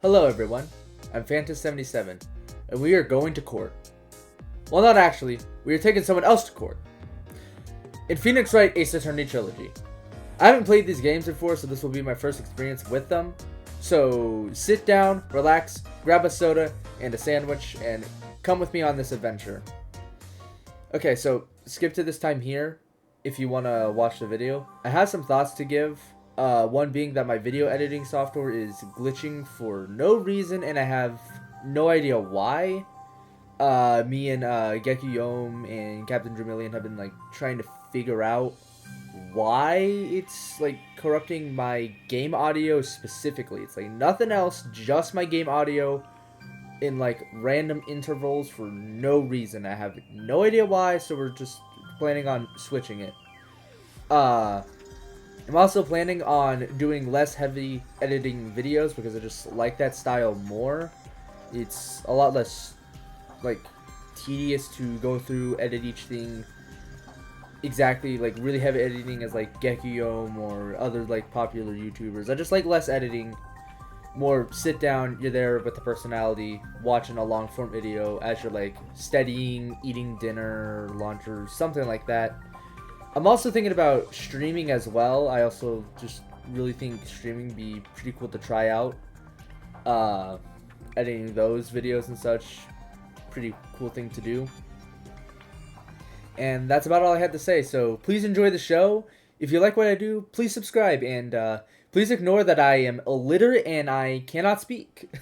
Hello everyone, I'm Fantas77, and we are going to court. Well, not actually, we are taking someone else to court. In Phoenix Wright Ace Attorney Trilogy. I haven't played these games before, so this will be my first experience with them. So sit down, relax, grab a soda and a sandwich, and come with me on this adventure. Okay, so skip to this time here if you want to watch the video. I have some thoughts to give. One being that my video editing software is glitching for no reason, and I have no idea why. Me and Gekuyome and Captain Dramillion have been like trying to figure out why it's like corrupting my game audio specifically. It's like nothing else, just my game audio in like random intervals for no reason. I have no idea why, so we're just planning on switching it. I'm also planning on doing less heavy editing videos because I just like that style more. It's a lot less like tedious to go through, edit each thing exactly, like really heavy editing as like Gekuyome or other like popular YouTubers. I just like less editing, more sit down, you're there with the personality, watching a long form video as you're like studying, eating dinner, lunch, or something like that. I'm also thinking about streaming as well. I also just really think streaming would be pretty cool to try out. Editing those videos and such, pretty cool thing to do. And that's about all I had to say, so please enjoy the show. If you like what I do, please subscribe, and please ignore that I am illiterate and I cannot speak.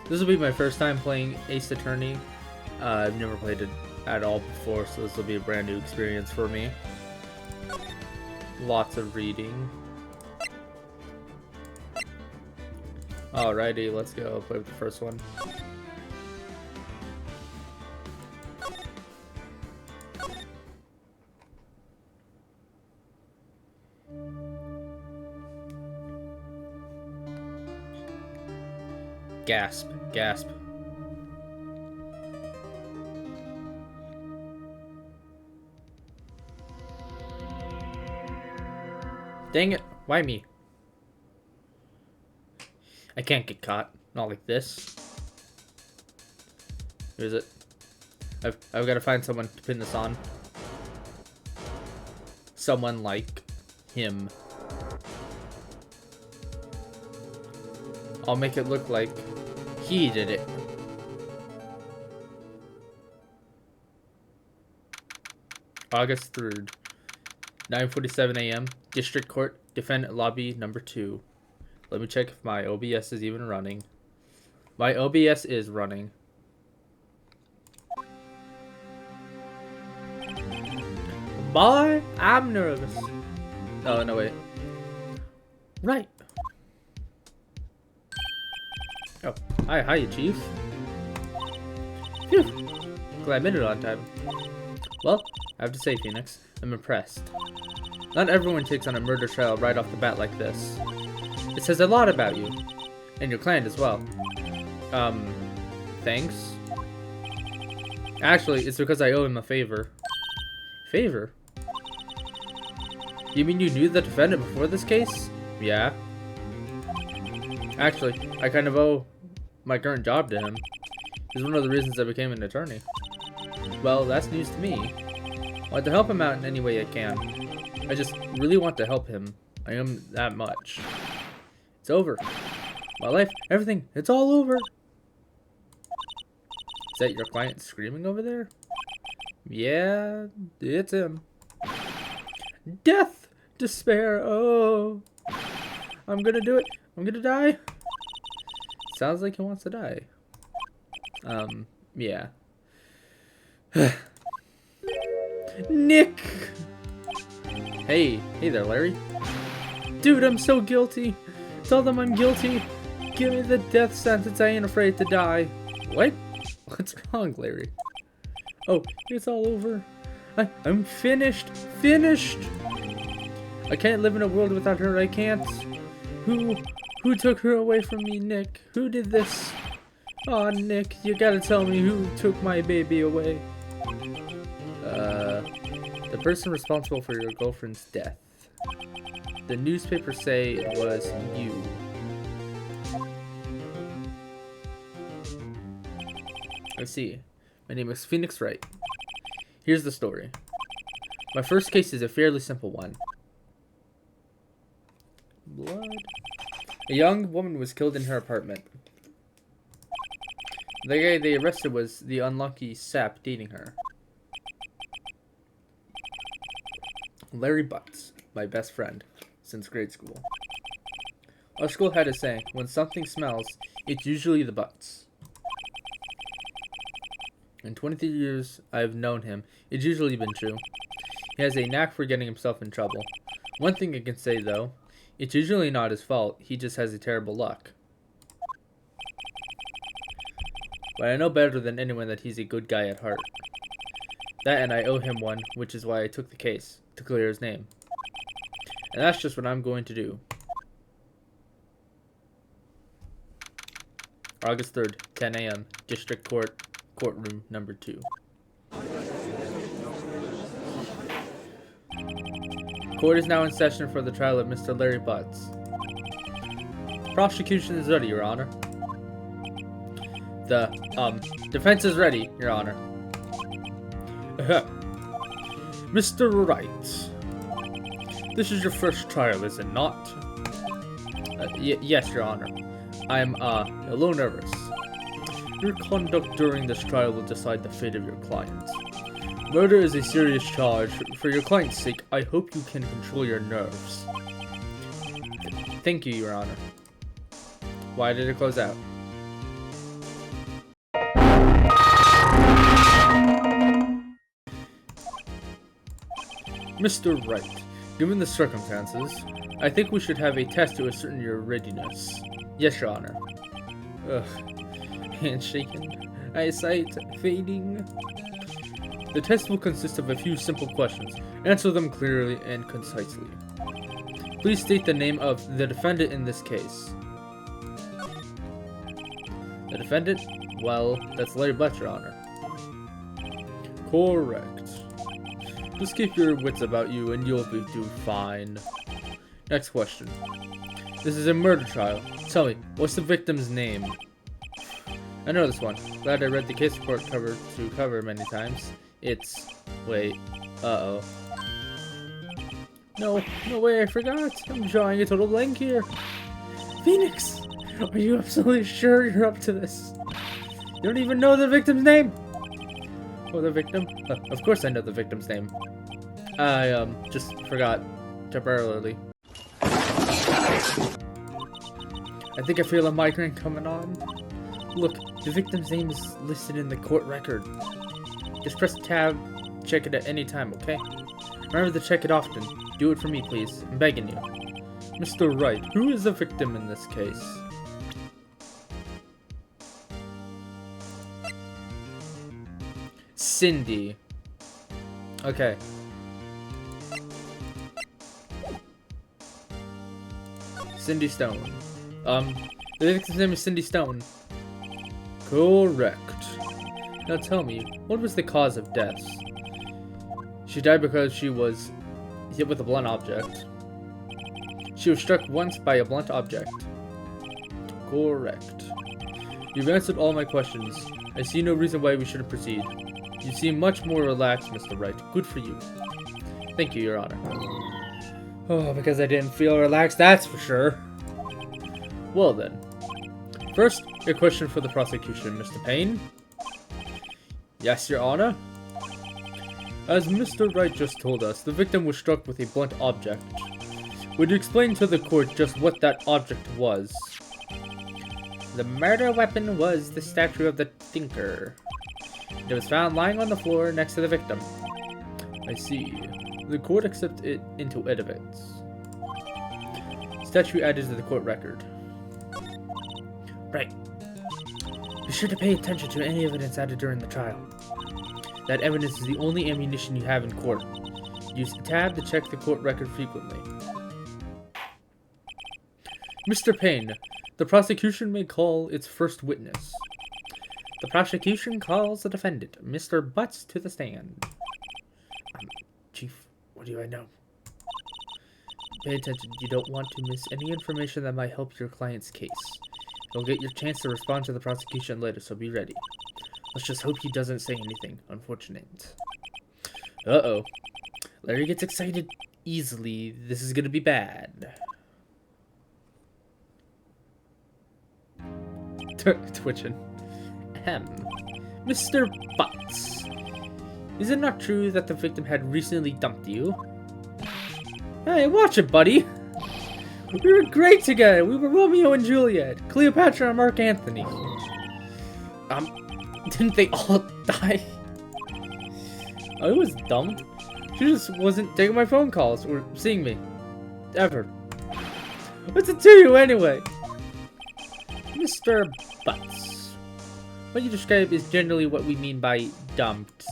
This will be my first time playing Ace Attorney. I've never played it at all before, so this will be a brand new experience for me. Lots of reading. Alrighty, let's go play with the first one. Gasp, gasp. Dang it, why me? I can't get caught. Not like this. Who is it? I've got to find someone to pin this on. Someone like him. I'll make it look like he did it. August 3rd, 9:47 a.m. District Court, Defendant Lobby number 2. Let me check if my OBS is even running. My OBS is running. Boy, I'm nervous. Oh, no, wait. Right. Oh, hi, Chief. Phew. Glad I made it on time. Well, I have to say, Phoenix, I'm impressed. Not everyone takes on a murder trial right off the bat like this. It says a lot about you. And your clan as well. Thanks? Actually, it's because I owe him a favor. Favor? You mean you knew the defendant before this case? Yeah. Actually, I kind of owe my current job to him. He's one of the reasons I became an attorney. Well, that's news to me. I want to help him out in any way I can. I just really want to help him. I am that much. It's over. My life, everything, it's all over. Is that your client screaming over there? Yeah, it's him. Death! Despair! Oh! I'm gonna do it! I'm gonna die! Sounds like he wants to die. Yeah. Nick! Hey there, Larry. Dude, I'm so guilty. Tell them I'm guilty. Give me the death sentence. I ain't afraid to die. What? What's wrong, Larry? Oh, it's all over. I'm finished. Finished! I can't live in a world without her. I can't. Who took her away from me, Nick? Who did this? Aw, Nick, you gotta tell me who took my baby away. The person responsible for your girlfriend's death. The newspapers say it was you. I see. My name is Phoenix Wright. Here's the story. My first case is a fairly simple one. Blood. A young woman was killed in her apartment. The guy they arrested was the unlucky sap dating her. Larry Butts, my best friend since grade school. Our school had a saying, when something smells, it's usually the butts. In 23 years I've known him, it's usually been true. He has a knack for getting himself in trouble. One thing I can say though, it's usually not his fault, he just has a terrible luck. But I know better than anyone that he's a good guy at heart. That and I owe him one, which is why I took the case, to clear his name. And that's just what I'm going to do. August 3rd, 10 a.m., District Court, Courtroom number 2. Court is now in session for the trial of Mr. Larry Butts. Prosecution is ready, Your Honor. The, defense is ready, Your Honor. Mr. Wright, this is your first trial, is it not? Yes, Your Honor. I'm, a little nervous. Your conduct during this trial will decide the fate of your client. Murder is a serious charge. For your client's sake, I hope you can control your nerves. Thank you, Your Honor. Why did it close out? Mr. Wright, given the circumstances, I think we should have a test to ascertain your readiness. Yes, Your Honor. Hands shaking, eyesight fading. The test will consist of a few simple questions. Answer them clearly and concisely. Please state the name of the defendant in this case. The defendant? Well, that's Larry Butts, Your Honor. Correct. Just keep your wits about you and you'll do fine. Next question. This is a murder trial. Tell me, what's the victim's name? I know this one. Glad I read the case report cover to cover many times. It's... wait. Uh-oh. No way, I forgot. I'm drawing a total blank here. Phoenix! Are you absolutely sure you're up to this? You don't even know the victim's name! Oh, the victim? Of course I know the victim's name. I, just forgot. Temporarily. I think I feel a migraine coming on. Look, the victim's name is listed in the court record. Just press tab, check it at any time, okay? Remember to check it often. Do it for me, please. I'm begging you. Mr. Wright, who is the victim in this case? Cindy. Okay. Cindy Stone. The victim's name is Cindy Stone. Correct. Now tell me, what was the cause of death? She died because she was hit with a blunt object. She was struck once by a blunt object. Correct. You've answered all my questions. I see no reason why we shouldn't proceed. You seem much more relaxed, Mr. Wright. Good for you. Thank you, Your Honor. Oh, because I didn't feel relaxed, that's for sure. Well then. First, a question for the prosecution, Mr. Payne. Yes, Your Honor. As Mr. Wright just told us, the victim was struck with a blunt object. Would you explain to the court just what that object was? The murder weapon was the statue of the Thinker. It was found lying on the floor next to the victim. I see. The court accepts it into evidence. Statue added to the court record. Right. Be sure to pay attention to any evidence added during the trial. That evidence is the only ammunition you have in court. Use the tab to check the court record frequently. Mr. Payne, the prosecution may call its first witness. The prosecution calls the defendant, Mr. Butts, to the stand. Chief, what do I know? Pay attention. You don't want to miss any information that might help your client's case. You'll get your chance to respond to the prosecution later, so be ready. Let's just hope he doesn't say anything unfortunate. Uh-oh. Larry gets excited easily. This is gonna be bad. Twitching. Ahem. Mr. Butts. Is it not true that the victim had recently dumped you? Hey, watch it, buddy. We were great together. We were Romeo and Juliet, Cleopatra and Mark Antony. Didn't they all die? I was dumped. She just wasn't taking my phone calls or seeing me. Ever. What's it to you anyway? Mr. Butts. What you describe is generally what we mean by dumped.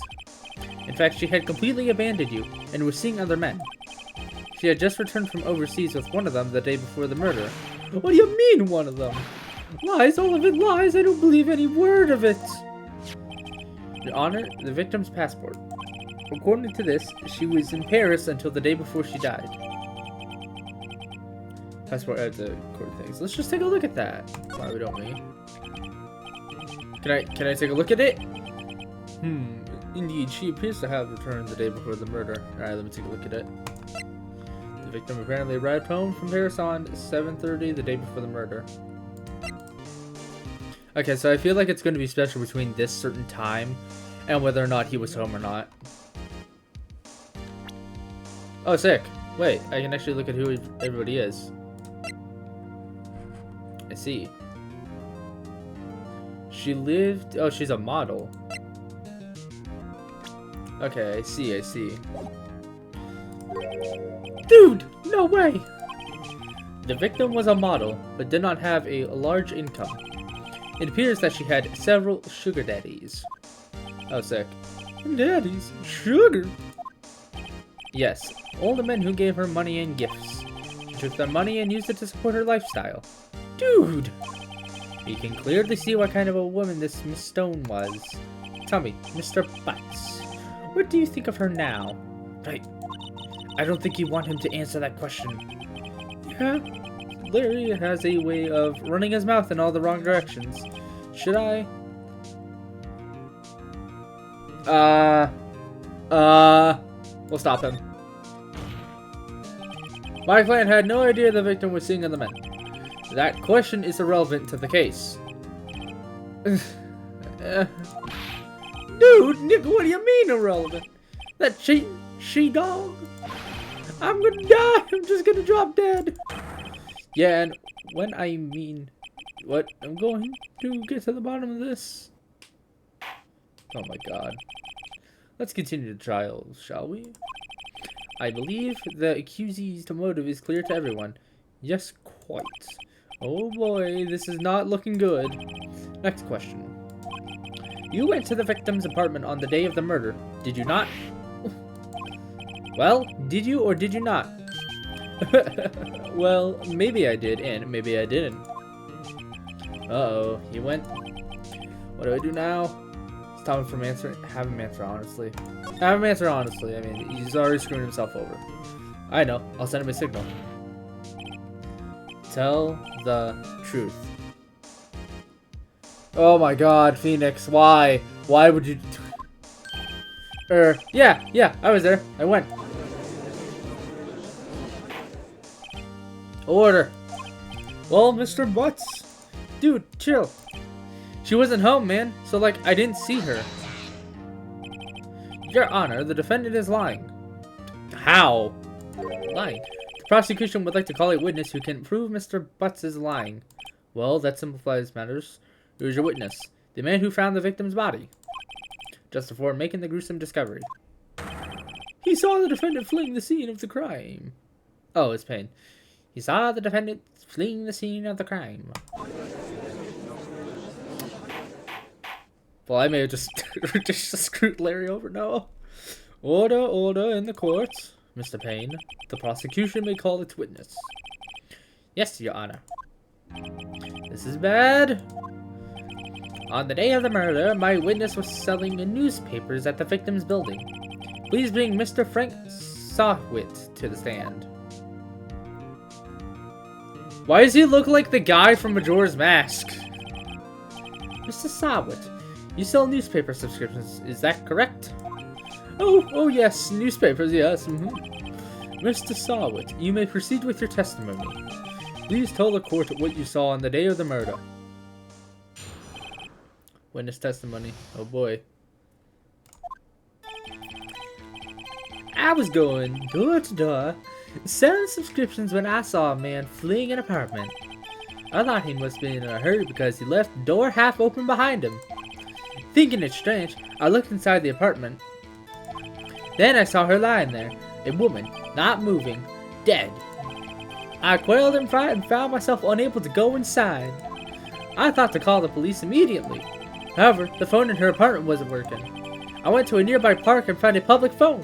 In fact, she had completely abandoned you and was seeing other men. She had just returned from overseas with one of them the day before the murder. What do you mean, one of them? Lies, all of it lies. I don't believe any word of it. Your Honor, the victim's passport. According to this, she was in Paris until the day before she died. Passport at the court things. Let's just take a look at that. Why don't we? Can I take a look at it? Indeed, she appears to have returned the day before the murder. Alright, let me take a look at it. The victim apparently arrived home from Paris on 7:30 the day before the murder. Okay, so I feel like it's going to be special between this certain time and whether or not he was home or not. Oh, sick. Wait, I can actually look at who everybody is. I see. She lived... Oh, she's a model. Okay, I see. Dude, no way! The victim was a model, but did not have a large income. It appears that she had several sugar daddies. Oh, sick. Daddies? Sugar? Yes, older men who gave her money and gifts. She took their money and used it to support her lifestyle. Dude! You can clearly see what kind of a woman this Miss Stone was. Tell me, Mr. Butts, what do you think of her now? I don't think you want him to answer that question. Yeah? Larry has a way of running his mouth in all the wrong directions. Should I? We'll stop him. My client had no idea the victim was seeing other men. That question is irrelevant to the case. Dude, Nick, what do you mean irrelevant? That she-dog? I'm gonna die. I'm just gonna drop dead. Yeah, and when I mean... What? I'm going to get to the bottom of this. Oh my god. Let's continue the trial, shall we? I believe the accusee's motive is clear to everyone. Yes, quite. Oh boy, this is not looking good. Next question. You went to the victim's apartment on the day of the murder, did you not? Well, did you or did you not? Well, maybe I did, and maybe I didn't. Uh-oh, he went. What do I do now? Stop him from answering. Have him answer honestly. Have him answer honestly. I mean, he's already screwing himself over. I know. I'll send him a signal. Tell the truth. Oh my god, Phoenix, why? Why would you... Yeah, I was there. I went. Order. Well, Mr. Butts. Dude, chill. She wasn't home, man. So, like, I didn't see her. Your Honor, the defendant is lying. How? Lying. The prosecution would like to call a witness who can prove Mr. Butts is lying. Well, that simplifies matters. Who is your witness? The man who found the victim's body. Just before making the gruesome discovery. He saw the defendant fleeing the scene of the crime. Oh, it's pain. He saw the defendant fleeing the scene of the crime. Well, I may have just screwed Larry over. No. Order in the court. Mr. Payne, the prosecution may call its witness. Yes, Your Honor. This is bad. On the day of the murder, my witness was selling newspapers at the victim's building. Please bring Mr. Frank Sawwit to the stand. Why does he look like the guy from Majora's Mask? Mr. Sawwit, You sell newspaper subscriptions, is that correct? Oh yes, newspapers, yes. Mr. Sawit, you may proceed with your testimony. Please tell the court what you saw on the day of the murder. Witness testimony. Oh boy. I was going door to door, selling subscriptions when I saw a man fleeing an apartment. I thought he must be in a hurry because he left the door half open behind him. Thinking it strange, I looked inside the apartment. Then I saw her lying there, a woman, not moving, dead. I quailed in fright and found myself unable to go inside. I thought to call the police immediately. However, the phone in her apartment wasn't working. I went to a nearby park and found a public phone.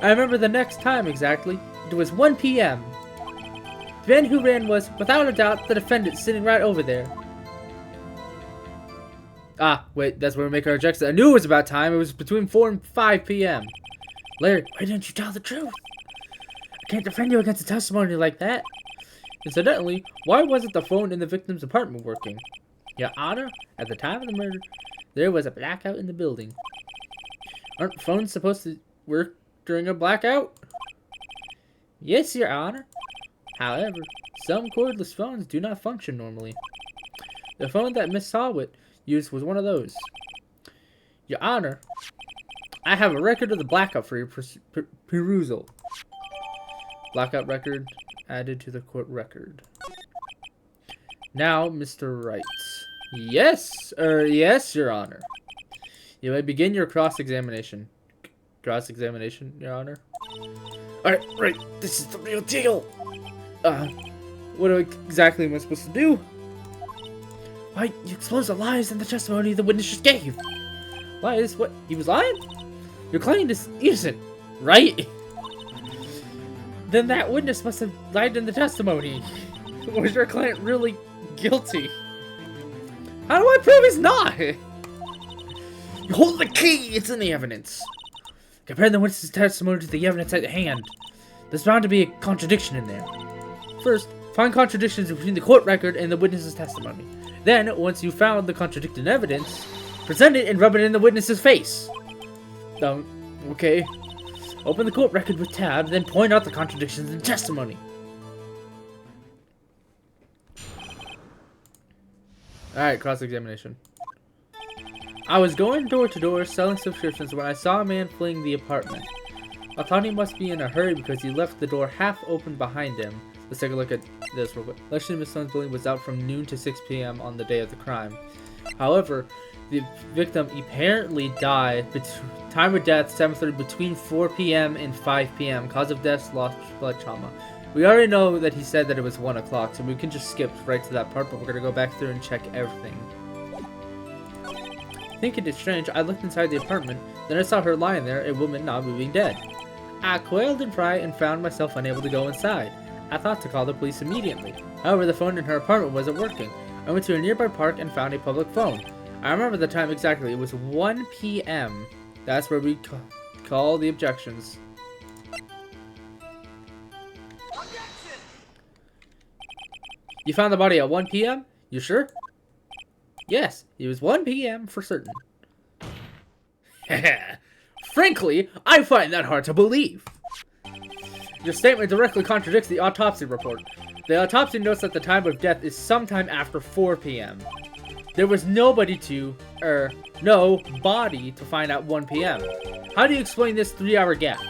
I remember the next time exactly. It was 1 p.m. The man who ran was, without a doubt, the defendant sitting right over there. Ah, wait, that's where we make our objections. I knew it was about time. It was between 4 and 5 p.m. Larry, why didn't you tell the truth? I can't defend you against a testimony like that. Incidentally, why wasn't the phone in the victim's apartment working? Your Honor, at the time of the murder, there was a blackout in the building. Aren't phones supposed to work during a blackout? Yes, Your Honor. However, some cordless phones do not function normally. The phone that Miss Sawit used was one of those. Your Honor, I have a record of the blackout for your perusal. Blackout record added to the court record. Now, Mr. Wright. Yes, Your Honor. You may begin your cross-examination. Cross-examination, Your Honor. Alright, right, this is the real deal. What exactly am I supposed to do? Why, you exposed the lies in the testimony the witness just gave. Lies? What? He was lying? Your client is innocent, right? Then that witness must have lied in the testimony. Was your client really guilty? How do I prove he's not? You hold the key, it's in the evidence. Compare the witness's testimony to the evidence at hand. There's bound to be a contradiction in there. First, find contradictions between the court record and the witness's testimony. Then, once you've found the contradicting evidence, present it and rub it in the witness's face. Okay. Open the court record with tab, then point out the contradictions in testimony. Alright, cross-examination. I was going door to door selling subscriptions when I saw a man fleeing the apartment. I thought he must be in a hurry because he left the door half open behind him. Let's take a look at this real quick. Leslie Miss Sun's building was out from noon to 6 p.m. on the day of the crime. However, the victim apparently died time of death 7:30 between 4 p.m. and 5 p.m. Cause of death, lost blood trauma. We already know that he said that it was 1 o'clock, so we can just skip right to that part, but we're going to go back through and check everything. Thinking it strange, I looked inside the apartment, then I saw her lying there, a woman not moving, dead. I quailed in fright and found myself unable to go inside. I thought to call the police immediately. However, the phone in her apartment wasn't working. I went to a nearby park and found a public phone. I remember the time exactly. It was 1 p.m. That's where we call the objections. Objection! You found the body at 1 p.m.? You sure? Yes, it was 1 p.m. for certain. Frankly, I find that hard to believe. Your statement directly contradicts the autopsy report. The autopsy notes that the time of death is sometime after 4 p.m. There was no body to find at 1 p.m. How do you explain this 3-hour gap?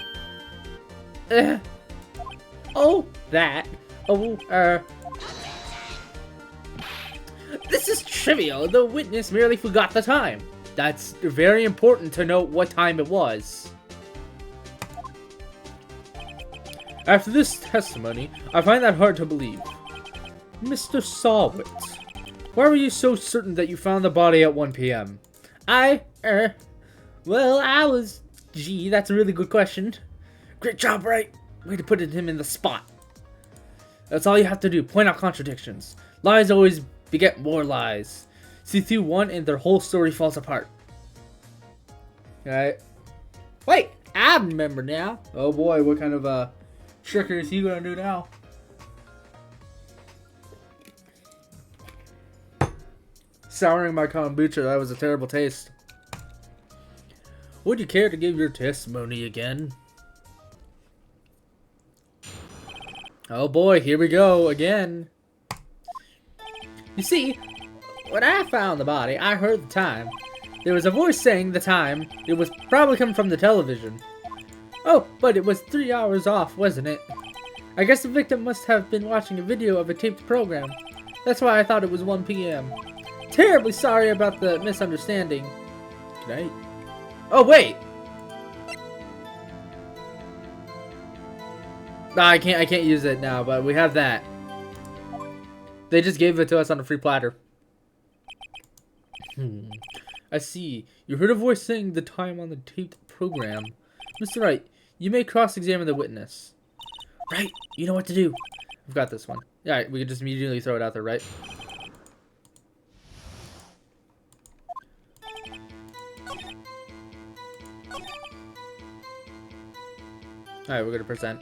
This is trivial. The witness merely forgot the time. That's very important to note what time it was. After this testimony, I find that hard to believe. Mr. Sawit, why were you so certain that you found the body at 1 p.m.? Gee, that's a really good question. Great job, right? Way to put him in the spot. That's all you have to do, point out contradictions. Lies always beget more lies. See through one and their whole story falls apart. Alright. Wait, I remember now. Oh boy, what kind of trickery is he gonna do now? souring my kombucha. That was a terrible taste. Would you care to give your testimony again? Oh boy, here we go again. You see, when I found the body, I heard the time. There was a voice saying the time. It was probably coming from the television. Oh, but it was 3 hours off, wasn't it? I guess the victim must have been watching a video of a taped program. That's why I thought it was 1 p.m. Terribly sorry about the misunderstanding. Good night. Oh, wait! Nah, I can't use it now, but we have that. They just gave it to us on a free platter. I see. You heard a voice saying the time on the taped program. Mr. Wright, you may cross-examine the witness. Right, you know what to do. I've got this one. Alright, we can just immediately throw it out there, right? Alright, we're gonna present.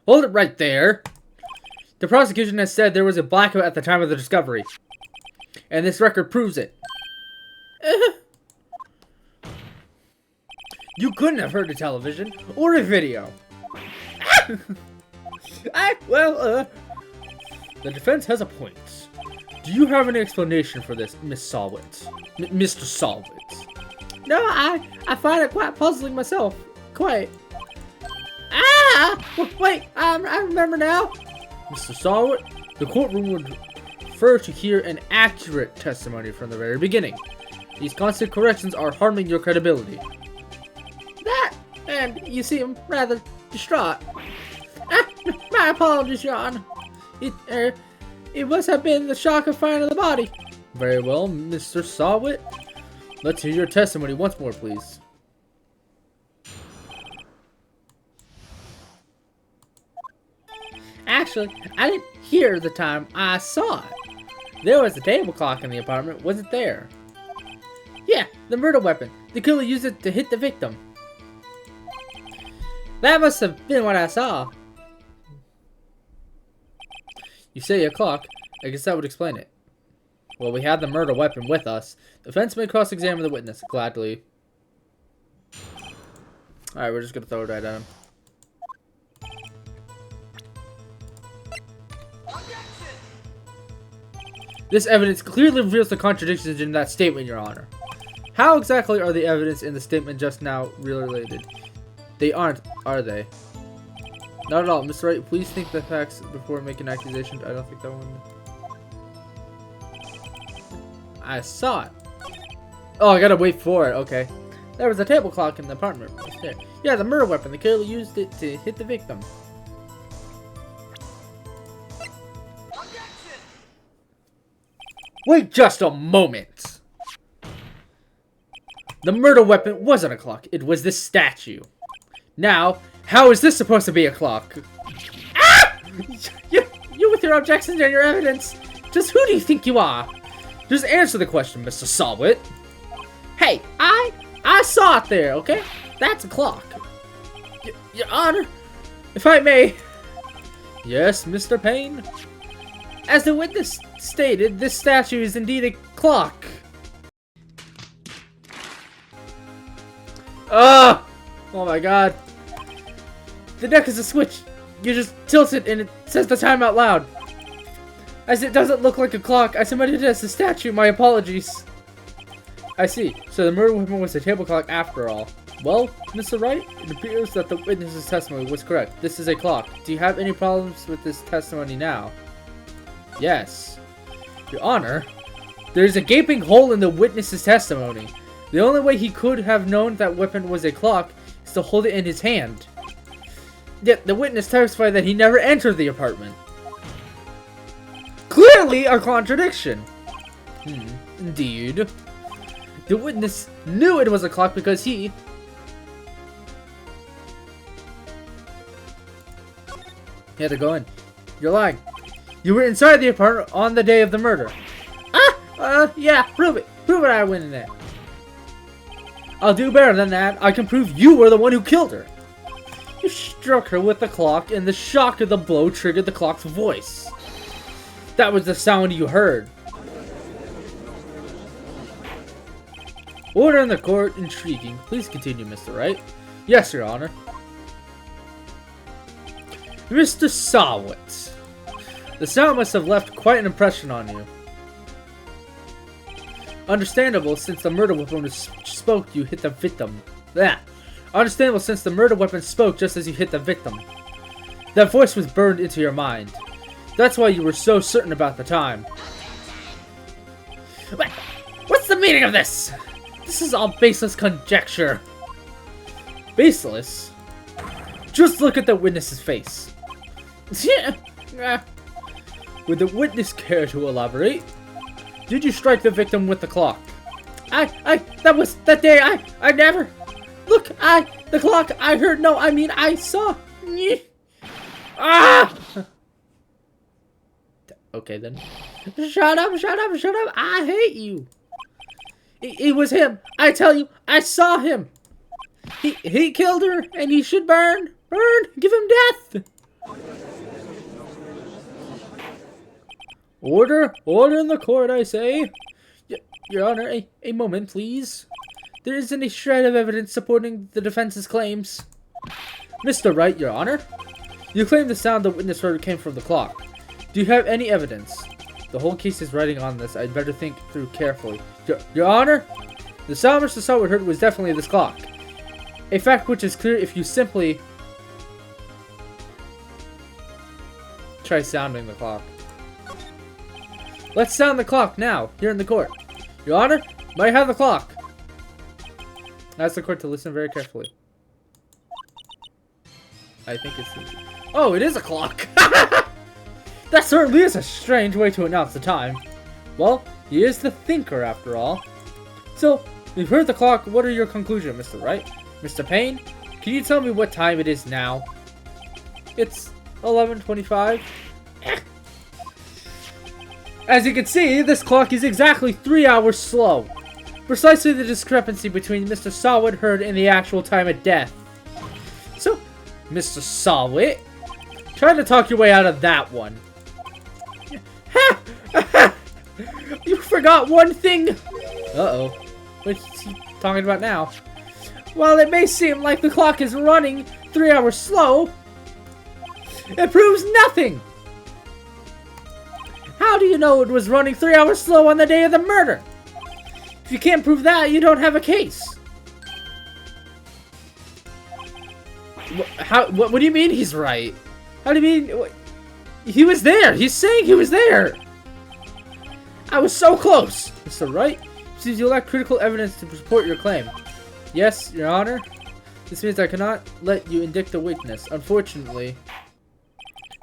Hold it right there. The prosecution has said there was a blackout at the time of the discovery. And this record proves it. You couldn't have heard a television or a video. The defense has a point. Do you have any explanation for this, Miss Solwit? Mr. Solwit? No, I find it quite puzzling myself. Quite. Wait, I remember now. Mr. Solwit, the courtroom would prefer to hear an accurate testimony from the very beginning. These constant corrections are harming your credibility. That, and you seem rather distraught. My apologies, Your Honor. It must have been the shock of finding the body. Very well, Mr. Solwit. Let's hear your testimony once more, please. Actually, I didn't hear the time. I saw it. There was a table clock in the apartment, wasn't there? Yeah, the murder weapon. The killer used it to hit the victim. That must have been what I saw. You say a clock. I guess that would explain it. Well, we have the murder weapon with us. The defense may cross-examine the witness. Gladly. Alright, we're just gonna throw it right at him. This evidence clearly reveals the contradictions in that statement, Your Honor. How exactly are the evidence in the statement just now related? They aren't, are they? Not at all. Mr. Wright, please think the facts before making accusations. I don't think that one... I saw it. Oh, I gotta wait for it. Okay. There was a table clock in the apartment. Right there. Yeah, the murder weapon. The killer used it to hit the victim. Wait just a moment! The murder weapon wasn't a clock. It was this statue. Now, how is this supposed to be a clock? Ah! You with your objections and your evidence. Just who do you think you are? Just answer the question, Mr. Solwit. Hey, I saw it there, okay? That's a clock. Your Honor, if I may. Yes, Mr. Payne? As the witness stated, this statue is indeed a clock. Oh my god. The deck is a switch. You just tilt it and it says the time out loud. As it doesn't look like a clock, I submitted it as a statue. My apologies. I see. So the murder weapon was a table clock after all. Well, Mr. Wright, it appears that the witness's testimony was correct. This is a clock. Do you have any problems with this testimony now? Yes. Your Honor, there's a gaping hole in the witness's testimony. The only way he could have known that weapon was a clock is to hold it in his hand. Yet the witness testified that he never entered the apartment. Clearly a contradiction. Indeed. The witness knew it was a clock because he... had to go in. You're lying. You were inside the apartment on the day of the murder. Yeah, prove it. Prove it I went in there. I'll do better than that. I can prove you were the one who killed her. struck her with the clock, and the shock of the blow triggered the clock's voice. That was the sound you heard. Order in the court. Intriguing. Please continue, Mr. Wright. Yes, Your Honor. Mr. Sawit. The sound must have left quite an impression on you. Understandable, since the murder weapon spoke, you hit the victim. Yeah. Understandable, since the murder weapon spoke just as you hit the victim. That voice was burned into your mind. That's why you were so certain about the time. What's the meaning of this? This is all baseless conjecture. Baseless? Just look at the witness's face. Would the witness care to elaborate? Did you strike the victim with the clock? That was that day, I never. Look, the clock, I heard, no, I mean, I saw. Ah! Okay, then. Shut up, I hate you. It was him, I tell you, I saw him. He killed her, and he should burn, give him death. Order in the court, I say. Your Honor, a moment, please. There isn't a shred of evidence supporting the defense's claims. Mr. Wright, Your Honor. You claim the sound the witness heard came from the clock. Do you have any evidence? The whole case is writing on this. I'd better think through carefully. Your Honor, the sound Mr. Sawit heard was definitely this clock. A fact which is clear if you simply try sounding the clock. Let's sound the clock now, here in the court. Your Honor, might I have the clock? Ask the court to listen very carefully. I think it's... Oh, it is a clock! That certainly is a strange way to announce the time. Well, he is the thinker after all. So, we've heard the clock. What are your conclusions, Mr. Wright? Mr. Payne, can you tell me what time it is now? It's 11:25. As you can see, this clock is exactly 3 hours slow. Precisely the discrepancy between Mr. Sawit heard and the actual time of death. So, Mr. Sawit, try to talk your way out of that one. Ha! You forgot one thing! Uh-oh. What's he talking about now? While it may seem like the clock is running 3 hours slow, it proves nothing! How do you know it was running 3 hours slow on the day of the murder? If you can't prove that, you don't have a case. What do you mean he's right? How do you mean... He was there! He's saying he was there! I was so close! Mr. Wright, seems you lack critical evidence to support your claim. Yes, Your Honor. This means I cannot let you indict the witness. Unfortunately,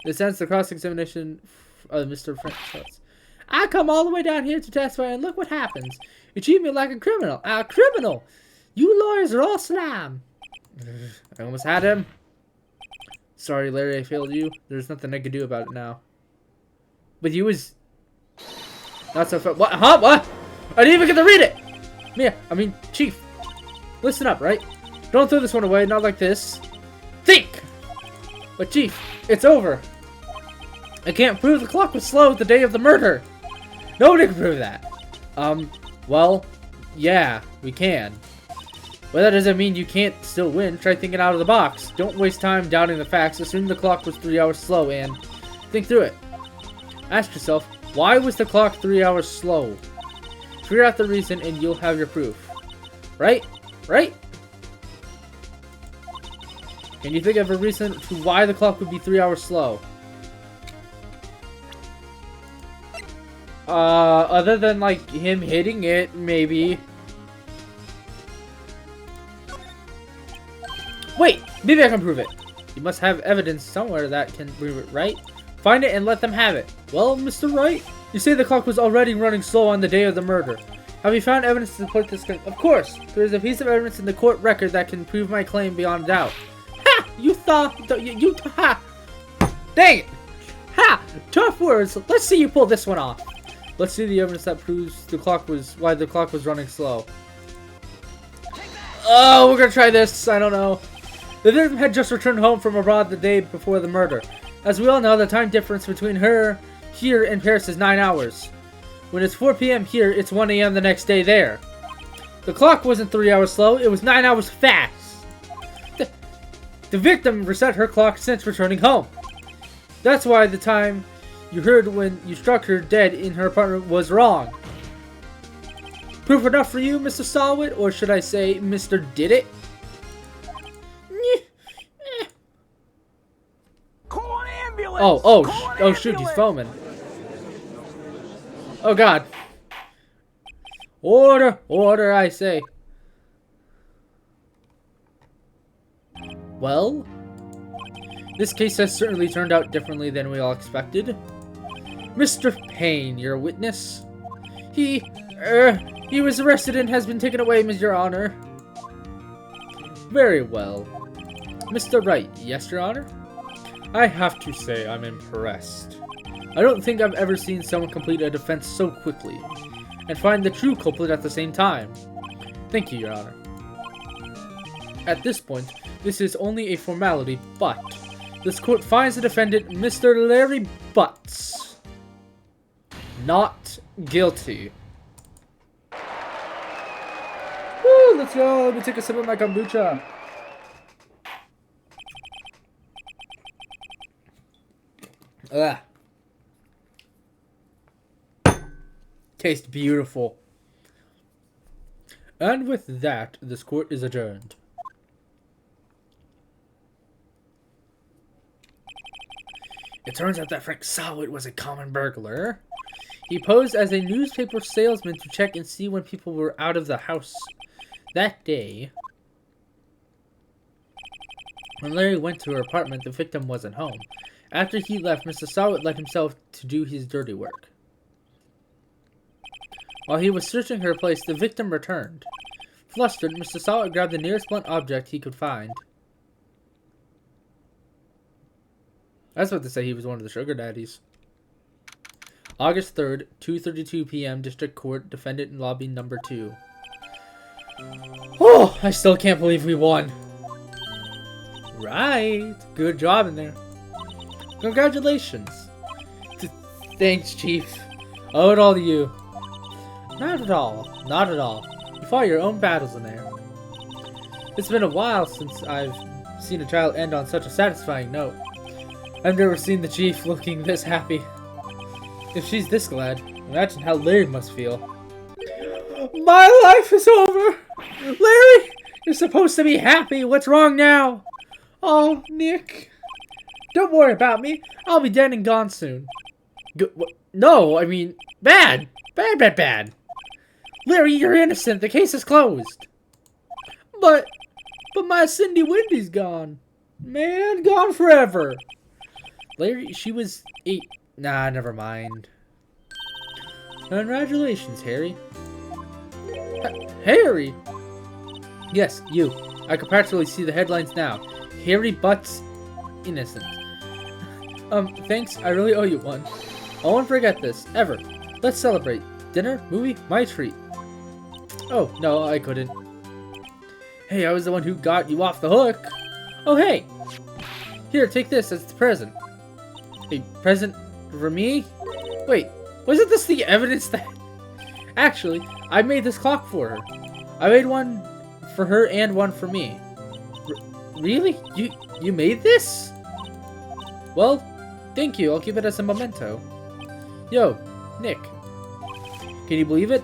this ends the cross-examination of Mr. French. I come all the way down here to testify, and look what happens. You treat me like a criminal. A criminal! You lawyers are all slime. I almost had him. Sorry, Larry, I failed you. There's nothing I could do about it now. But he was... Not so fun. What? Huh? What? I didn't even get to read it! Chief. Listen up, right? Don't throw this one away, not like this. Think! But Chief, it's over. I can't prove the clock was slow the day of the murder. Nobody can prove that. Well, yeah, we can. But that doesn't mean you can't still win. Try thinking out of the box. Don't waste time doubting the facts. Assume the clock was 3 hours slow and think through it. Ask yourself, why was the clock 3 hours slow? Figure out the reason and you'll have your proof. Right? Right? Can you think of a reason to why the clock would be 3 hours slow? Other than, like, him hitting it, maybe. Wait! Maybe I can prove it. You must have evidence somewhere that can prove it, right? Find it and let them have it. Well, Mr. Wright, you say the clock was already running slow on the day of the murder. Have you found evidence to support this claim? Of course! There is a piece of evidence in the court record that can prove my claim beyond doubt. Ha! You thought... Ha! Dang it! Ha! Tough words. Let's see you pull this one off. Let's see the evidence that proves why the clock was running slow. Oh, we're gonna try this. I don't know. The victim had just returned home from abroad the day before the murder. As we all know, the time difference between her here and Paris is 9 hours. When it's 4 p.m. here, it's 1 a.m. the next day there. The clock wasn't 3 hours slow, it was 9 hours fast. The victim reset her clock since returning home. That's why the time you heard when you struck her dead in her apartment was wrong. Proof enough for you, Mr. Solid, or should I say, Mr. Did It? Call an ambulance! Oh shoot, he's foaming. Oh god. Order, I say. Well, this case has certainly turned out differently than we all expected. Mr. Payne, your witness. He was arrested and has been taken away, Your Honor. Very well. Mr. Wright, yes, Your Honor? I have to say I'm impressed. I don't think I've ever seen someone complete a defense so quickly, and find the true culprit at the same time. Thank you, Your Honor. At this point, this is only a formality, but this court finds the defendant, Mr. Larry Butts, not guilty. Woo, let's go. Let me take a sip of my kombucha. Ugh. Tastes beautiful. And with that, this court is adjourned. It turns out that Frank Sawit was a common burglar. He posed as a newspaper salesman to check and see when people were out of the house. That day, when Larry went to her apartment, the victim wasn't home. After he left, Mr. Sawit let himself to do his dirty work. While he was searching her place, the victim returned. Flustered, Mr. Sawit grabbed the nearest blunt object he could find. I was about to say he was one of the sugar daddies. August 3rd, 2:32 p.m. District Court, defendant in lobby number 2. Oh, I still can't believe we won. Right. Good job in there. Congratulations. Thanks, Chief. Owe it all to you. Not at all. Not at all. You fought your own battles in there. It's been a while since I've seen a trial end on such a satisfying note. I've never seen the Chief looking this happy. If she's this glad, imagine how Larry must feel. My life is over! Larry! You're supposed to be happy! What's wrong now? Oh, Nick. Don't worry about me. I'll be dead and gone soon. No, I mean, bad! Bad! Larry, you're innocent. The case is closed. But my Cindy Wendy's gone. Man, gone forever. Larry, she was 8. Nah, never mind. Congratulations, Harry. Harry? Yes, you. I can practically see the headlines now. Harry Butts innocent. Thanks. I really owe you one. I won't forget this, ever. Let's celebrate. Dinner? Movie? My treat. Oh, no, I couldn't. Hey, I was the one who got you off the hook. Oh, hey. Here, take this as the present. A present for me? Wait, wasn't this the evidence that... Actually, I made this clock for her. I made one for her and one for me. Really? You made this? Well, thank you. I'll keep it as a memento. Yo, Nick. Can you believe it?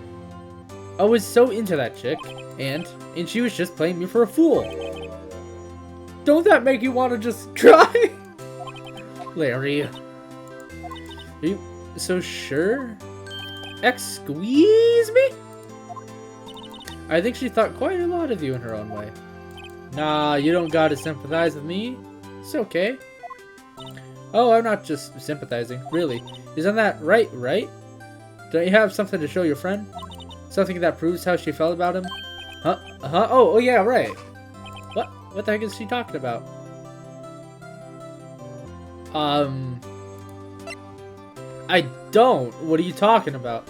I was so into that chick, and she was just playing me for a fool. Don't that make you want to just cry? Larry. Are you so sure? Squeeze me? I think she thought quite a lot of you in her own way. Nah, you don't gotta sympathize with me. It's okay. Oh, I'm not just sympathizing, really. Isn't that right? Don't you have something to show your friend? Something that proves how she felt about him? Huh? Oh, yeah, right. What the heck is she talking about? I don't. What are you talking about?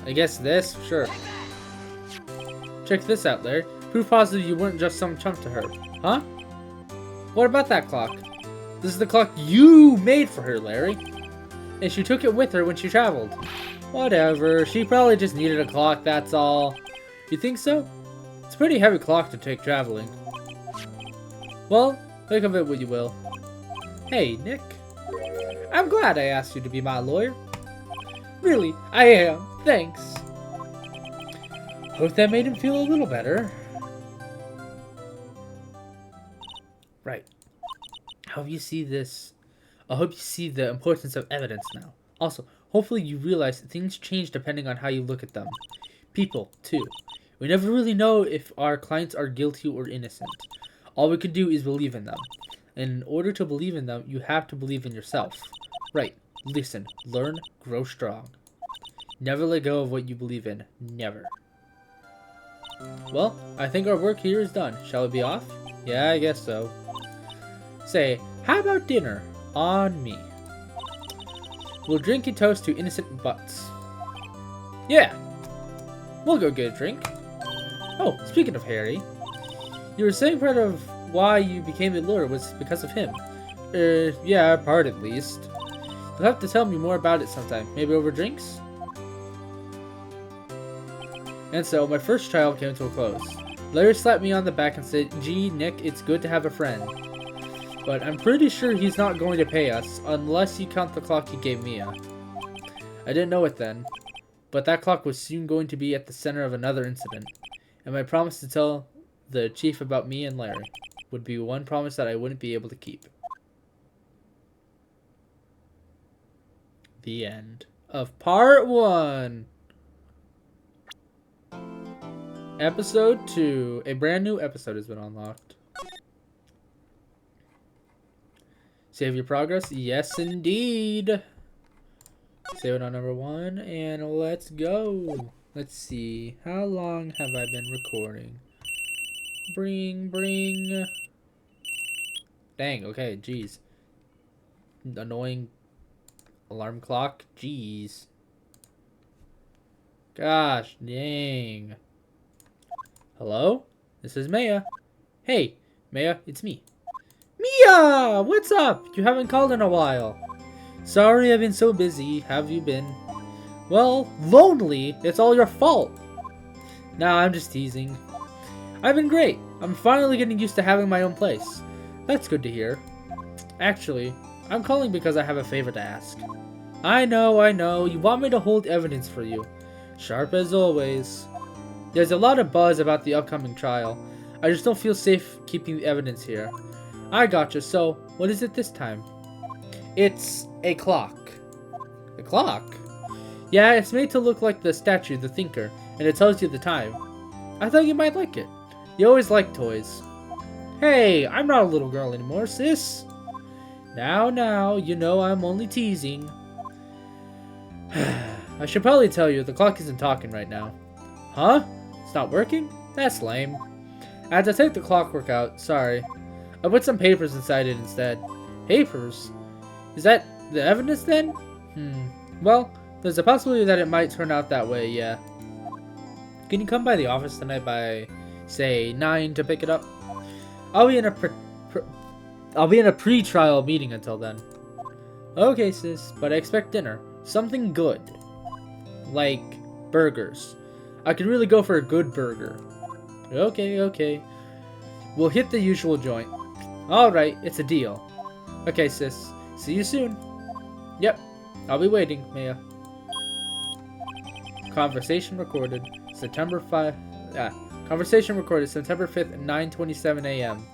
I guess this? Sure. Check this out, Larry. Proof positive you weren't just some chump to her. Huh? What about that clock? This is the clock you made for her, Larry. And she took it with her when she traveled. Whatever, she probably just needed a clock, that's all. You think so? It's a pretty heavy clock to take traveling. Well, think of it what you will. Hey, Nick. I'm glad I asked you to be my lawyer. Really, I am. Thanks. Hope that made him feel a little better. Right. I hope you see this. I hope you see the importance of evidence now. Also, hopefully you realize that things change depending on how you look at them. People, too. We never really know if our clients are guilty or innocent. All we can do is believe in them. And in order to believe in them, you have to believe in yourself. Right. Listen, learn, grow strong. Never let go of what you believe in. Never. Well, I think our work here is done. Shall we be off? Yeah, I guess so. Say, how about dinner? On me. We'll drink and toast to innocent butts. Yeah. We'll go get a drink. Oh, speaking of Harry, you were saying part of why you became a lawyer was because of him. Yeah, part at least. You'll have to tell me more about it sometime. Maybe over drinks? And so, my first trial came to a close. Larry slapped me on the back and said, "Gee, Nick, it's good to have a friend. But I'm pretty sure he's not going to pay us, unless you count the clock he gave Mia." I didn't know it then, but that clock was soon going to be at the center of another incident, and my promise to tell the chief about me and Larry would be one promise that I wouldn't be able to keep. The end of part 1. Episode 2. A brand new episode has been unlocked. Save your progress? Yes, indeed. Save it on number 1, and let's go. Let's see. How long have I been recording? Bring. Dang, okay, jeez. Annoying alarm clock? Jeez. Gosh, dang. Hello? This is Maya. Hey, Maya, it's me. Mia! What's up? You haven't called in a while. Sorry I've been so busy. Have you been? Well, lonely. It's all your fault. Nah, I'm just teasing. I've been great. I'm finally getting used to having my own place. That's good to hear. Actually, I'm calling because I have a favor to ask. I know. You want me to hold evidence for you. Sharp as always. There's a lot of buzz about the upcoming trial. I just don't feel safe keeping the evidence here. I gotcha, so what is it this time? It's a clock. A clock? Yeah, it's made to look like the statue, the thinker, and it tells you the time. I thought you might like it. You always like toys. Hey, I'm not a little girl anymore, sis. Now, you know I'm only teasing. I should probably tell you, the clock isn't talking right now. Huh? It's not working? That's lame. I had to take the clockwork out, sorry. I put some papers inside it instead. Papers? Is that the evidence then? Well, there's a possibility that it might turn out that way, yeah. Can you come by the office tonight by, say, 9 to pick it up? I'll be in a pre-trial meeting until then. Okay, sis, but I expect dinner. Something good. Like burgers. I could really go for a good burger. Okay. We'll hit the usual joint. Alright, it's a deal. Okay, sis. See you soon. Yep, I'll be waiting, Maya. Conversation recorded September 5th, 9:27 a.m.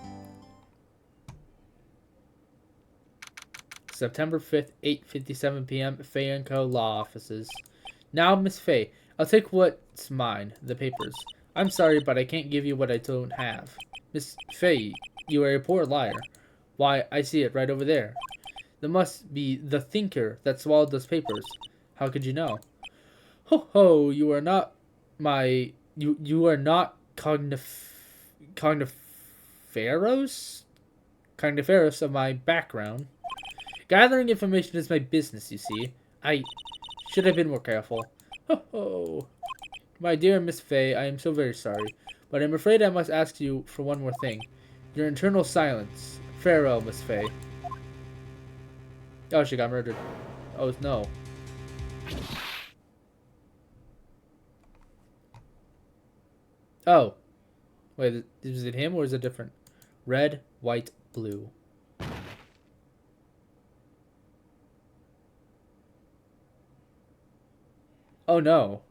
September 5th, 8:57 p.m. Faye & Co. Law Offices. Now, Miss Faye, I'll take what's mine, the papers. I'm sorry, but I can't give you what I don't have. Miss Faye, you are a poor liar. Why, I see it right over there. That must be the thinker that swallowed those papers. How could you know? Ho, you are not my... You are not cogniferous of my background. Gathering information is my business, you see. I should have been more careful. Ho. My dear Miss Faye, I am so very sorry, but I'm afraid I must ask you for one more thing. Your internal silence. Farewell, Miss Faye. Oh, she got murdered. Oh, no. Oh. Wait, is it him or is it different? Red, white, blue. Oh, no.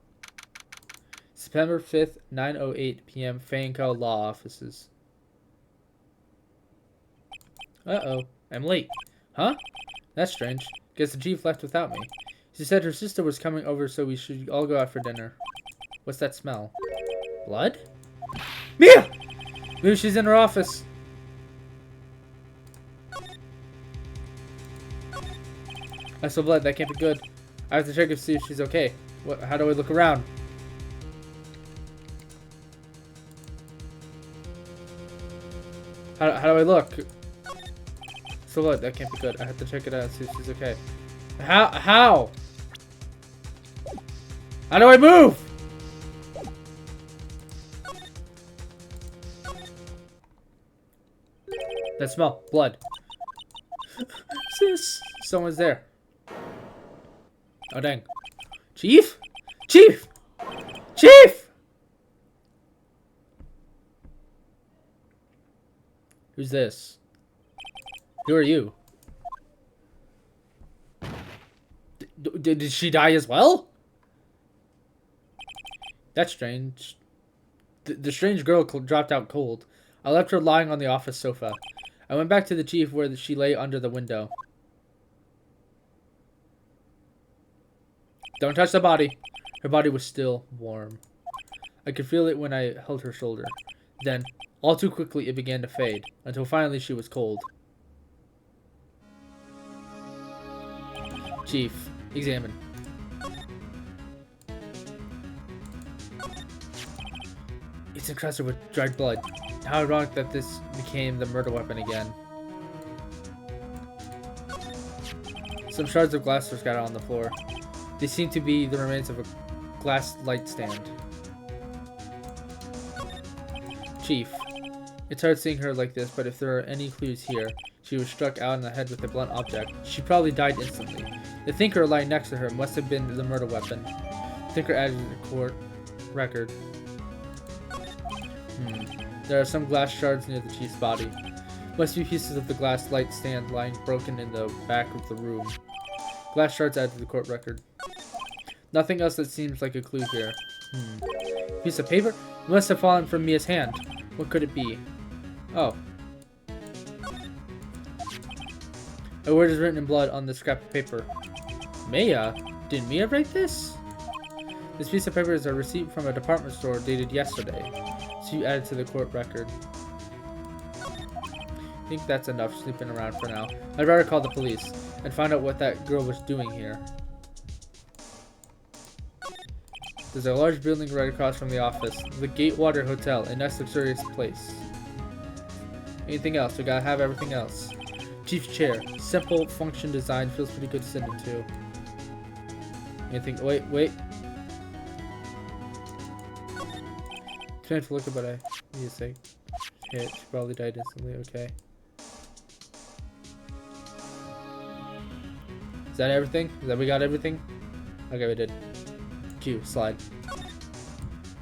September 5th, 9:08 p.m. Fanco Law Offices. Uh-oh. I'm late. Huh? That's strange. Guess the chief left without me. She said her sister was coming over, so we should all go out for dinner. What's that smell? Blood? Mia! Maybe she's in her office. I saw blood. That can't be good. I have to check to see if she's okay. How do I look around? How do I look? So what? That can't be good. I have to check it out and see if she's okay. How? How do I move? That smell. Blood. Sis. Someone's there. Oh, dang. Chief? Chief! Chief! Who's this? Who are you? Did she die as well? That's strange. The strange girl dropped out cold. I left her lying on the office sofa. I went back to the chief where she lay under the window. Don't touch the body. Her body was still warm. I could feel it when I held her shoulder. Then, all too quickly, it began to fade, until finally she was cold. Chief, examine. It's encrusted with dried blood. How ironic that this became the murder weapon again. Some shards of glass were scattered on the floor. They seem to be the remains of a glass light stand. Chief, it's hard seeing her like this, but if there are any clues here, she was struck out in the head with a blunt object. She probably died instantly. The thinker lying next to her must have been the murder weapon. The thinker added to the court record. There are some glass shards near the chief's body. Must be pieces of the glass light stand lying broken in the back of the room. Glass shards added to the court record. Nothing else that seems like a clue here. Piece of paper? It must have fallen from Mia's hand. What could it be? Oh. A word is written in blood on the scrap of paper. Mia? Did Mia write this? This piece of paper is a receipt from a department store dated yesterday. She added to the court record. I think that's enough sleeping around for now. I'd rather call the police and find out what that girl was doing here. There's a large building right across from the office. The Gatewater Hotel, a nice luxurious place. Anything else? We gotta have everything else. Chief's chair. Simple function design. Feels pretty good to sit into. Anything? Wait. Trying to look at, but I need a sec. Hit. She probably died instantly. Okay. Is that everything? Is that we got everything? Okay, we did. Q. Slide.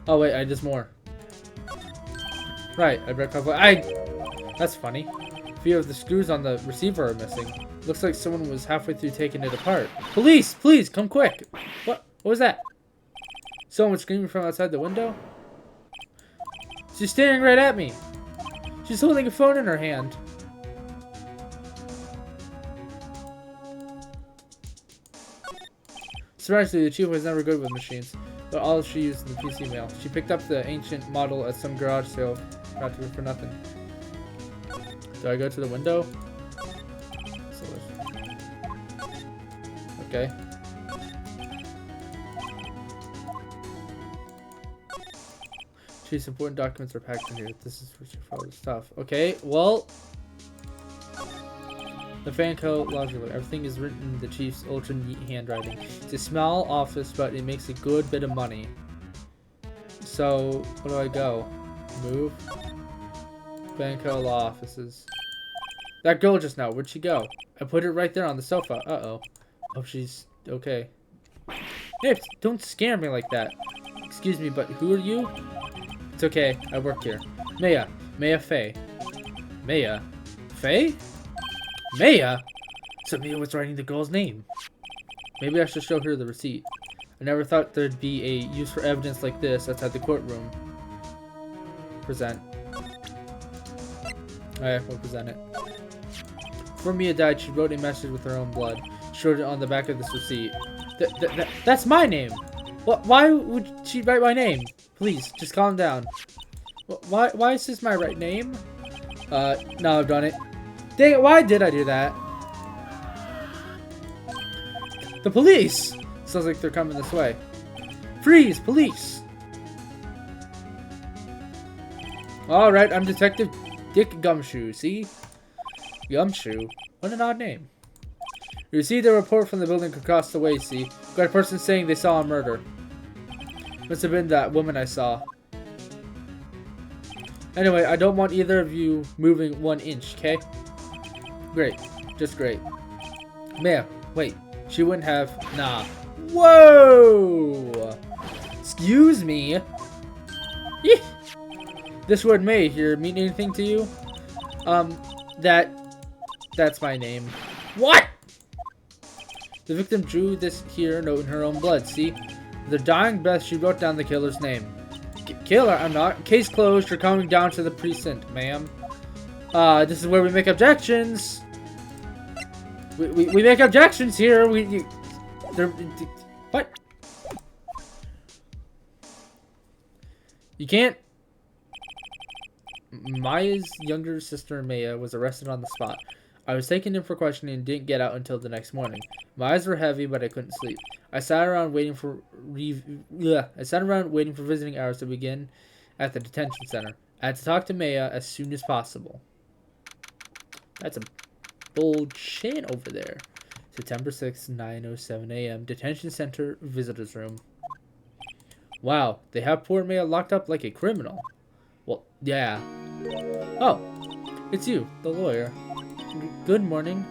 Oh wait, I just more. Right. I broke off. That's funny. A few of the screws on the receiver are missing. Looks like someone was halfway through taking it apart. Police! Please, come quick! What was that? Someone was screaming from outside the window? She's staring right at me. She's holding a phone in her hand. Surprisingly, the chief was never good with machines, but all she used in the PC mail. She picked up the ancient model at some garage sale, practically for nothing. Do I go to the window? Okay. Chief's important documents are packed in here. This is for all the stuff. Okay, well, the Fanco logical. Everything is written in the chief's ultra neat handwriting. It's a small office, but it makes a good bit of money. So, where do I go? Move. Banco law offices. That girl just now, where'd she go? I put it right there on the sofa. Uh-oh. Hope she's okay. Hey, don't scare me like that. Excuse me, but who are you? It's okay, I work here. Maya. Maya Faye. Maya? Faye? Maya? So Maya was writing the girl's name. Maybe I should show her the receipt. I never thought there'd be a use for evidence like this outside the courtroom. Present. Alright, we'll present it. Before Mia died, she wrote a message with her own blood. She wrote it on the back of this receipt. That's my name! Why would she write my name? Please, just calm down. Why is this my right name? Now I've done it. Dang it, why did I do that? The police! Sounds like they're coming this way. Freeze, police! Alright, I'm Detective Dick Gumshoe, see? Gumshoe? What an odd name. We received a report from the building across the way, see? Got a person saying they saw a murder. Must have been that woman I saw. Anyway, I don't want either of you moving 1 inch, okay? Great. Just great. Ma'am, wait. She wouldn't have... Nah. Whoa! Excuse me? Eeh. This word may here mean anything to you? That's my name. What? The victim drew this here note in her own blood, see? With her dying breath, she wrote down the killer's name. Killer, I'm not. Case closed, you're coming down to the precinct, ma'am. This is where we make objections. We make objections here. What? You can't. Maya's younger sister, Maya, was arrested on the spot. I was taken in for questioning and didn't get out until the next morning. My eyes were heavy, but I couldn't sleep. I sat around waiting for visiting hours to begin at the detention center. I had to talk to Maya as soon as possible. That's a bold chin over there. September 6th, 9:07 a.m. Detention center visitors room. Wow, they have poor Maya locked up like a criminal. Well, yeah. Oh, it's you, the lawyer. Good morning.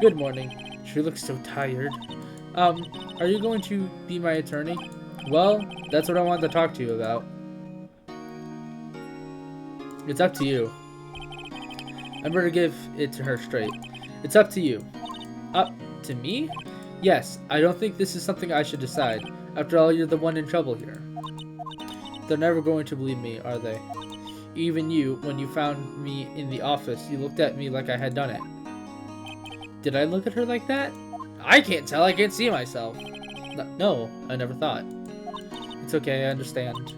Good morning. She looks so tired. Are you going to be my attorney? Well, that's what I wanted to talk to you about. It's up to you. I better give it to her straight. It's up to you. Up to me? Yes, I don't think this is something I should decide. After all, you're the one in trouble here. They're never going to believe me, are they? Even you, when you found me in the office, you looked at me like I had done it. Did I look at her like that? I can't tell, I can't see myself. No, I never thought. It's okay, I understand.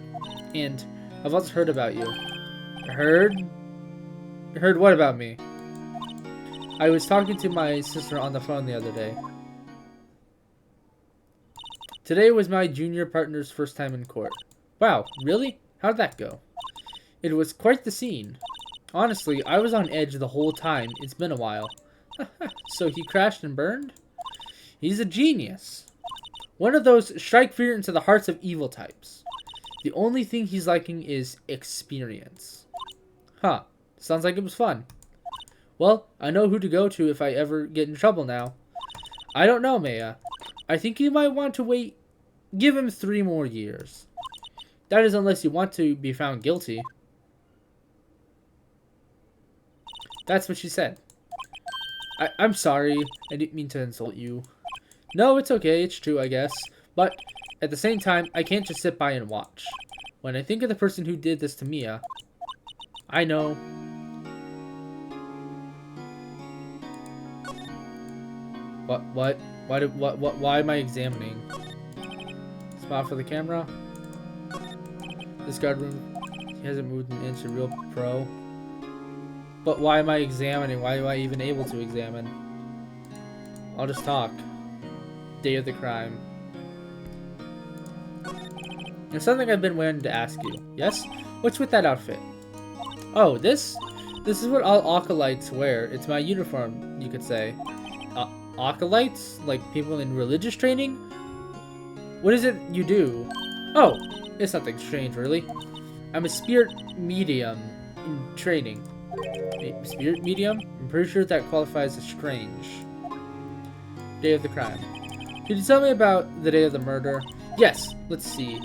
And I've also heard about you. Heard? Heard what about me? I was talking to my sister on the phone the other day. Today was my junior partner's first time in court. Wow, really? How'd that go? It was quite the scene. Honestly, I was on edge the whole time. It's been a while. So he crashed and burned? He's a genius. One of those strike fear into the hearts of evil types. The only thing he's lacking is experience. Huh. Sounds like it was fun. Well, I know who to go to if I ever get in trouble now. I don't know, Maya. I think you might want to wait. Give him 3 more years. That is unless you want to be found guilty. That's what she said. I'm sorry. I didn't mean to insult you. No, it's okay. It's true, I guess. But at the same time, I can't just sit by and watch. When I think of the person who did this to Mia, I know. What? Why am I examining? Smile for the camera. This guard room, he hasn't moved an inch, a real pro. But why am I examining? Why am I even able to examine? I'll just talk. Day of the crime. There's something I've been wanting to ask you. Yes? What's with that outfit? Oh, this? This is what all acolytes wear. It's my uniform, you could say. Acolytes? Like people in religious training? What is it you do? Oh, it's nothing strange, really. I'm a spirit medium. in training. A spirit medium? I'm pretty sure that qualifies as strange. Day of the crime. Could you tell me about the day of the murder? Yes, let's see.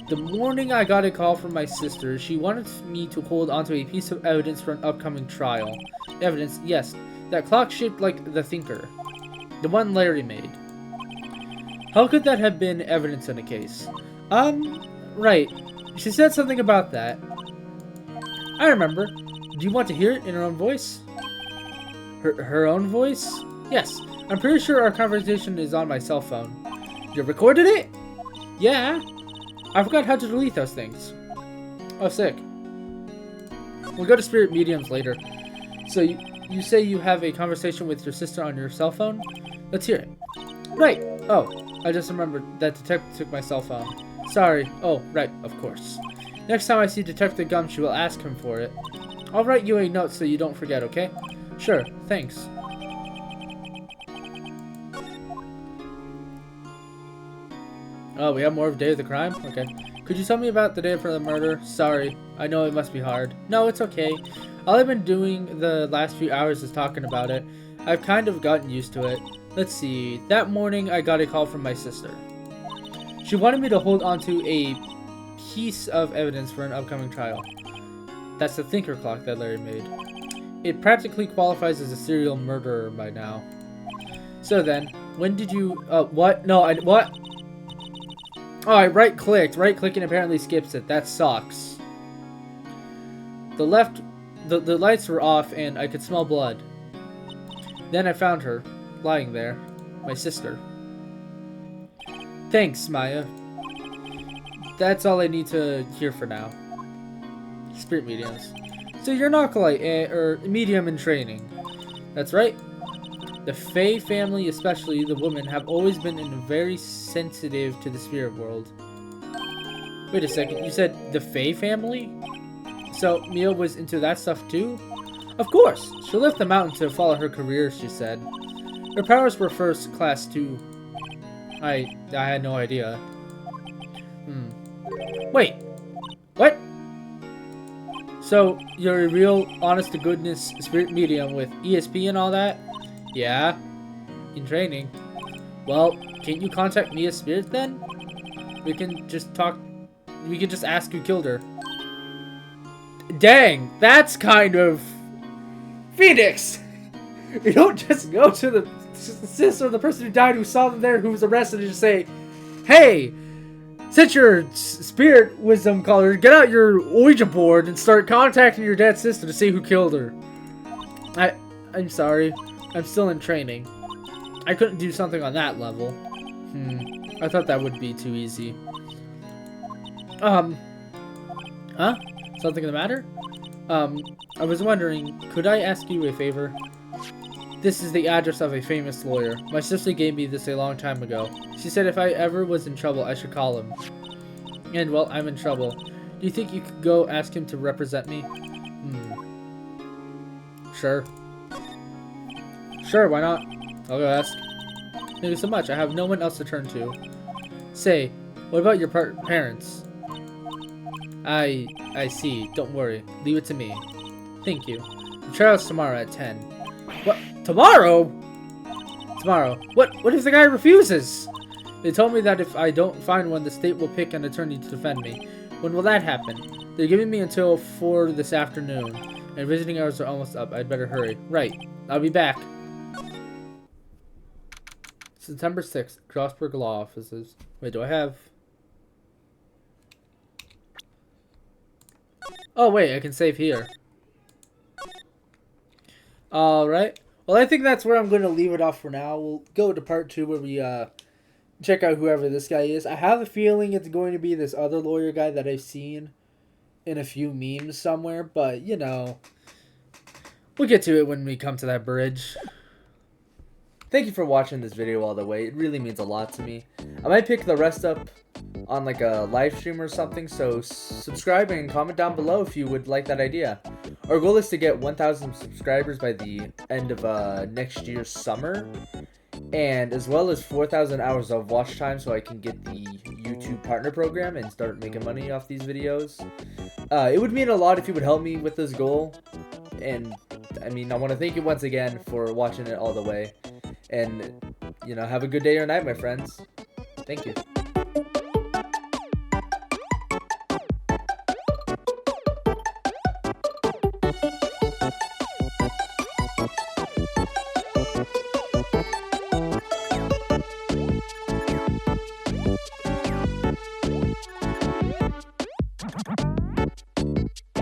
The morning I got a call from my sister, she wanted me to hold onto a piece of evidence for an upcoming trial. Evidence, yes, that clock shaped like the Thinker. The one Larry made. How could that have been evidence in a case? Right. She said something about that. I remember. Do you want to hear it in her own voice? Her own voice? Yes. I'm pretty sure our conversation is on my cell phone. You recorded it? Yeah. I forgot how to delete those things. Oh, sick. We'll go to spirit mediums later. So you say you have a conversation with your sister on your cell phone? Let's hear it. Right. Oh, I just remembered that Detective took my cell phone. Sorry. Oh, right, of course. Next time I see Detective Gumshoe, we'll ask him for it. I'll write you a note so you don't forget, okay? Sure, thanks. Oh, we have more of Day of the Crime? Okay. Could you tell me about the day for the murder? Sorry, I know it must be hard. No, it's okay. All I've been doing the last few hours is talking about it. I've kind of gotten used to it. Let's see. That morning, I got a call from my sister. She wanted me to hold onto a piece of evidence for an upcoming trial. That's the Thinker clock that Larry made. It practically qualifies as a serial murderer by now. So then, when did you... what? No, what? Oh, I right-clicked. Right-clicking apparently skips it. That sucks. The lights were off and I could smell blood. Then I found her, lying there. My sister. Thanks, Maya. That's all I need to hear for now. Spirit mediums. So you're an acolyte, or medium in training. That's right. The Fae family, especially the women, have always been very sensitive to the spirit world. Wait a second, you said the Fae family? So Mia was into that stuff too? Of course! She left the mountain to follow her career, she said. Her powers were first class too. I had no idea. Wait! What? So, you're a real, honest-to-goodness spirit medium with ESP and all that? Yeah. In training. Well, can't you contact Mia's spirit then? We can just talk... We can just ask who killed her. Dang! That's kind of... Phoenix! You don't just go to the sister of the person who died, who saw them there, who was arrested, and just say, hey, since you're spirit wisdom caller, get out your Ouija board and start contacting your dead sister to see who killed her. I'm sorry. I'm still in training. I couldn't do something on that level. I thought that would be too easy. Huh? Something the matter? I was wondering, could I ask you a favor? This is the address of a famous lawyer. My sister gave me this a long time ago. She said if I ever was in trouble, I should call him. And, well, I'm in trouble. Do you think you could go ask him to represent me? Sure. Sure, why not? I'll go ask. Thank you so much. I have no one else to turn to. Say, what about your parents? I see. Don't worry. Leave it to me. Thank you. The trial's tomorrow at 10. What? Tomorrow? Tomorrow. What if the guy refuses? They told me that if I don't find one, the state will pick an attorney to defend me. When will that happen? They're giving me until 4 this afternoon, and visiting hours are almost up. I'd better hurry. Right. I'll be back. September 6th, Crossburg Law Offices. Wait, do I have... Oh, wait, I can save here. Alright. Well, I think that's where I'm going to leave it off for now. We'll go to part 2 where we check out whoever this guy is. I have a feeling it's going to be this other lawyer guy that I've seen in a few memes somewhere. But, you know, we'll get to it when we come to that bridge. Thank you for watching this video all the way. It really means a lot to me. I might pick the rest up on like a live stream or something, so subscribe and comment down below if you would like that idea. Our goal is to get 1,000 subscribers by the end of next year's summer, and as well as 4,000 hours of watch time so I can get the YouTube partner program and start making money off these videos. It would mean a lot if you would help me with this goal. And I mean, I want to thank you once again for watching it all the way. And, you know, have a good day or night, my friends. Thank you.